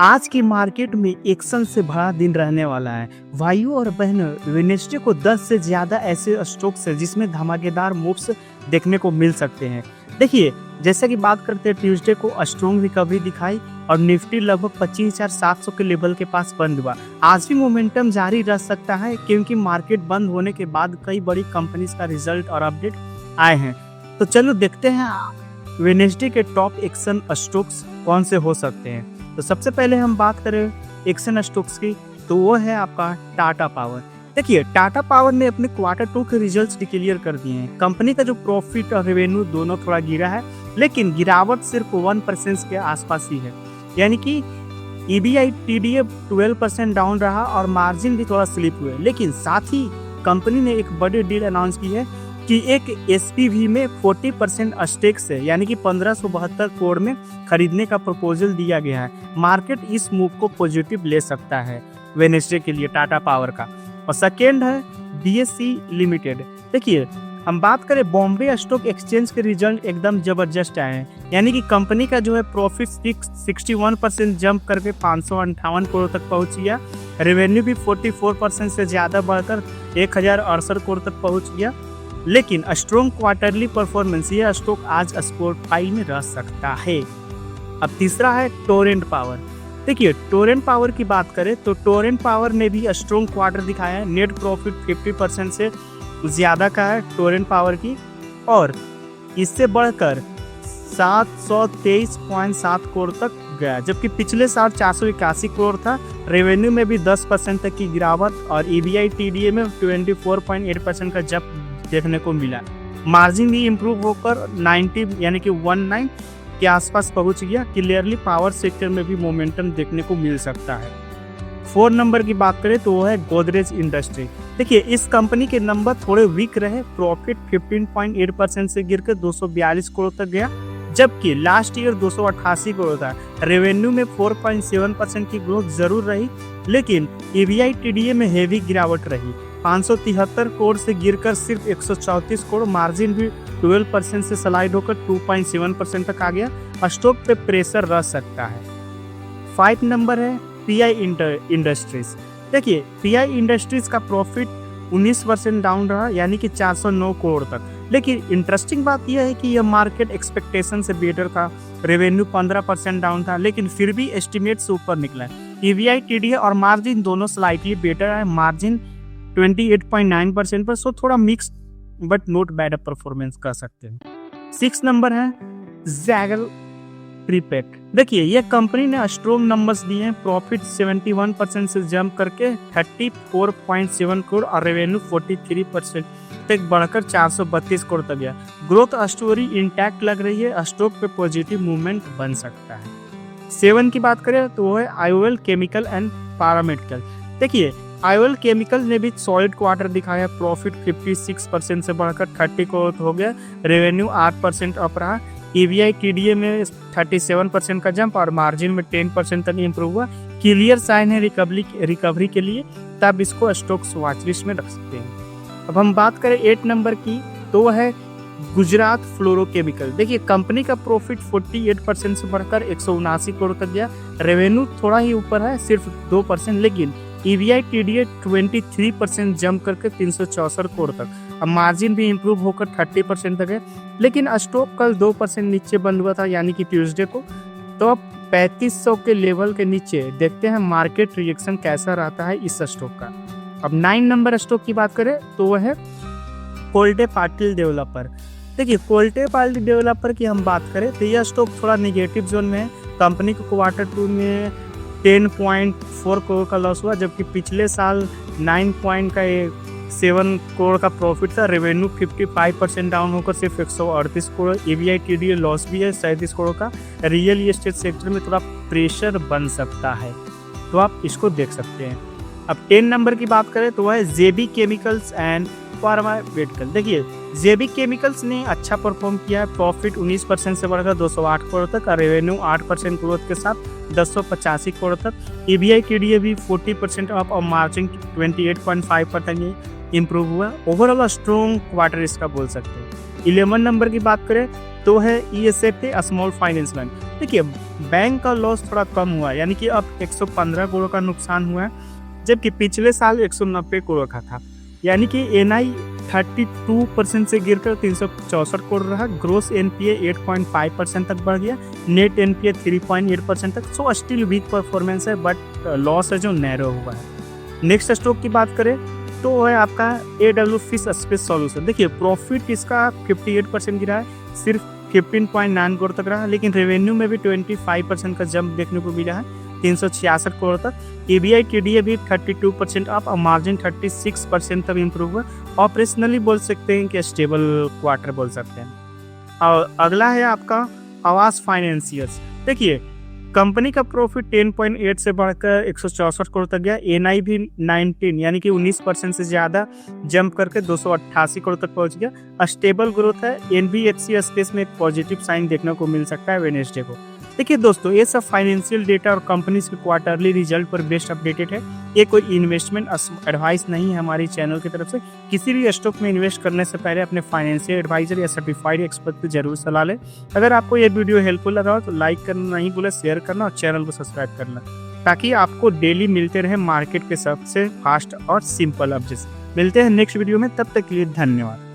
आज की मार्केट में एक्शन से भरा दिन रहने वाला है। भाइयों और बहनों, वेडनेसडे को 10 से ज्यादा ऐसे स्टॉक्स है जिसमें धमाकेदार मूव्स देखने को मिल सकते हैं। देखिए, जैसा कि बात करते हैं, ट्यूसडे को स्ट्रॉन्ग रिकवरी दिखाई और निफ्टी लगभग 25,700 के लेवल के पास बंद हुआ। आज भी मोमेंटम जारी रह सकता है क्योंकि मार्केट बंद होने के बाद कई बड़ी कंपनीज का रिजल्ट और अपडेट आए हैं। तो चलो देखते हैं वेडनेसडे के टॉप एक्शन स्टॉक्स कौन से हो सकते हैं। तो सबसे पहले हम बात करें एक्शन स्टॉक्स की, तो वो है आपका टाटा पावर। देखिए, टाटा पावर ने अपने Q2 के रिजल्ट्स डिक्लेयर कर दिए हैं। कंपनी का जो प्रॉफिट और रेवेन्यू दोनों थोड़ा गिरा है, लेकिन गिरावट सिर्फ 1% के आसपास ही है। यानी कि EBITDA 12% डाउन रहा और मार्जिन भी थोड़ा स्लिप हुए। लेकिन साथ ही कंपनी ने एक बड़ी डील अनाउंस की है कि एक SPV में 40% स्टेक से, यानी कि 1572 करोड़ में खरीदने का प्रपोजल दिया गया है। मार्केट इस मूव को पॉजिटिव ले सकता है वेडनेसडे के लिए टाटा पावर का। और सेकेंड है BSE लिमिटेड। देखिए, हम बात करें बॉम्बे स्टॉक एक्सचेंज के रिजल्ट एकदम जबरदस्त आए हैं। यानी कि कंपनी का जो है प्रॉफिट 61% जंप करके 558 करोड़ तक पहुंच गया। रेवेन्यू भी 44% से ज़्यादा बढ़कर 1068 करोड़ तक पहुंच गया। लेकिन स्ट्रॉन्ग क्वार्टरली परफॉर्मेंस, यह स्टॉक आज स्पोर्ट फाइल में रह सकता है। अब तीसरा है टोरेंट पावर। देखिए, टोरेंट पावर की बात करें तो टोरेंट पावर ने भी स्ट्रॉन्ग क्वार्टर दिखाया है। नेट प्रॉफिट 50% से ज़्यादा का है टोरेंट पावर की, और इससे बढ़कर 723.7 करोड़ तक गया, जबकि पिछले साल 481 करोड़ था। रेवेन्यू में भी 10% तक की गिरावट और EBITDA में 24.8% का जंप देखने को मिला। मार्जिन भी इम्प्रूव होकर 90 यानी कि 19 के आसपास पहुंच गया। क्लियरली पावर सेक्टर में भी मोमेंटम देखने को मिल सकता है। 4 नंबर की बात करें तो वो है गोदरेज इंडस्ट्री। देखिए, इस कंपनी के नंबर थोड़े वीक रहे। प्रॉफिट 15.8% से गिरकर 242 करोड़ तक गया, जबकि लास्ट ईयर 288 करोड़ था। रेवेन्यू में 4.7% की ग्रोथ जरूर रही, लेकिन EBITDA में हेवी गिरावट रही। 573 करोड़ से गिरकर सिर्फ 134 करोड़। मार्जिन भी 12% से स्लाइड होकर 2.7% तक आ गया। स्टॉक पे प्रेशर रह सकता है। 5 नंबर है PI इंडस्ट्रीज। देखिए, PI इंडस्ट्रीज का प्रॉफिट 19% डाउन रहा, यानी कि 409 करोड़ तक। लेकिन इंटरेस्टिंग बात यह है कि यह मार्केट एक्सपेक्टेशन से बेटर था। रेवेन्यू 15% डाउन था, लेकिन फिर भी एस्टिमेट से ऊपर निकला है। EBITDA और मार्जिन दोनों स्लाइटली बेटर है। मार्जिन 28.9% पर, सो थोड़ा mix but not bad performance कर सकते हैं। 6 नंबर है जैगल प्रीपेड। देखिए, ये कंपनी ने स्ट्रॉन्ग नंबर्स दिए हैं। प्रॉफिट 71% से जंप करके 34.7 करोड़ और रेवेन्यू 43% तक बढ़कर 432 करोड़ तक गया। ग्रोथ स्टोरी इंटैक्ट लग रही है। स्टॉक पे पॉजिटिव मूवमेंट बन सकता है। 7 की बात करें तो वो है IOL केमिकल एंड पैरामेडिकल। देखिए, IOL केमिकल ने भी सॉलिड क्वार्टर दिखाया। प्रॉफिट 56% से बढ़कर 30 करोड़ हो गया। रेवेन्यू 8% अप रहा। EBITDA में 37% का जंप और मार्जिन में 10% तक इम्प्रूव हुआ। क्लियर साइन है रिकवरी के लिए, तब इसको स्टॉक्स वॉच लिस्ट में रख सकते हैं। अब हम बात करें 8 नंबर की, तो वह है गुजरात फ्लोरोकेमिकल। देखिए, कंपनी का प्रॉफिट 48% से बढ़कर 179 करोड़ तक गया। रेवेन्यू थोड़ा ही ऊपर है, सिर्फ 2%, लेकिन EBITDA 23% जंप करके 364 करोड़ तक। अब मार्जिन भी इम्प्रूव होकर 30% तक है। लेकिन स्टॉक कल 2% नीचे बंद हुआ था, यानी कि ट्यूसडे को। तो अब 3500 के लेवल के नीचे देखते हैं मार्केट रिएक्शन कैसा रहता है इस स्टॉक का। अब 9 नंबर स्टॉक की बात करें तो वह है कोल्टे पाटिल डेवलपर। देखिए, कोल्टे पाटिल डेवलपर की हम बात करें तो यह स्टॉक थोड़ा निगेटिव जोन में है। कंपनी को Q2 में 10.4 करोड़ का लॉस हुआ, जबकि पिछले साल 9.7 करोड़ का प्रॉफिट था। रेवेन्यू 55% डाउन होकर सिर्फ 138 करोड़। EBITDA लॉस भी है 37 करोड़ का। रियल एस्टेट सेक्टर में थोड़ा प्रेशर बन सकता है, तो आप इसको देख सकते हैं। अब 10 नंबर की बात करें तो वह है JB केमिकल्स एंड फार्मास्यूटिकल। देखिए, JB केमिकल्स ने अच्छा परफॉर्म किया है। प्रॉफिट 19% से बढ़कर 208 करोड़ तक और रेवेन्यू 8% ग्रोथ के साथ 285 करोड़ तक। EBITDA भी 40% अप और मार्जिन 28.5% इम्प्रूव हुआ। ओवरऑल स्ट्रॉन्ग क्वार्टर इसका बोल सकते हैं। 11 नंबर की बात करें तो है ESFT स्मॉल फाइनेंस बैंक। देखिए, बैंक का लॉस थोड़ा कम हुआ है, यानी कि अब 115 करोड़ का नुकसान हुआ है, जबकि पिछले साल 190 करोड़ का था। यानी कि एनआई 32% से गिरकर 364 करोड़ रहा। ग्रोस एनपीए 8.5% तक बढ़ गया, नेट एनपीए 3.8% तक। सो स्टिल वीक परफॉर्मेंस है, बट लॉस है जो नैरो हुआ है। नेक्स्ट स्टॉक की बात करें तो वो है आपका AW फिश स्पेस सॉल्यूशन। देखिए प्रॉफिट इसका 58% गिरा है, सिर्फ 15.9 करोड़ तक रहा, लेकिन रेवेन्यू में भी 25% का जंप देखने को मिला है 366 करोड़ तक। EBI TDA भी 32% अप और मार्जिन 36% तक इम्प्रूव हुआ। ऑपरेशनली बोल सकते हैं कि स्टेबल क्वार्टर बोल सकते हैं। और अगला है आपका आवास फाइनेंसियर्स। देखिए कंपनी का प्रॉफिट 10.8 से बढ़कर 164 करोड़ तक गया। एनआई भी 19 यानी कि 19% से ज़्यादा जंप करके 288 करोड़ तक पहुंच गया। स्टेबल ग्रोथ है। एनबीएफसी स्पेस में एक पॉजिटिव साइन देखने को मिल सकता है वेडनेसडे को। देखिए दोस्तों, ये सब फाइनेंशियल डेटा और कंपनीज के क्वार्टरली रिजल्ट पर बेस्ट अपडेटेड है। ये कोई इन्वेस्टमेंट एडवाइस नहीं है हमारी चैनल की तरफ से। किसी भी स्टॉक में इन्वेस्ट करने से पहले अपने फाइनेंशियल एडवाइजर या सर्टिफाइड एक्सपर्ट की जरूर सलाह लें। अगर आपको ये वीडियो हेल्पफुल लगा हो तो लाइक करना नहीं भूलें, शेयर करना और चैनल को सब्सक्राइब करना, ताकि आपको डेली मिलते रहे मार्केट के सबसे फास्ट और सिंपल अपडेट्स। मिलते हैं नेक्स्ट वीडियो में, तब तक के लिए धन्यवाद।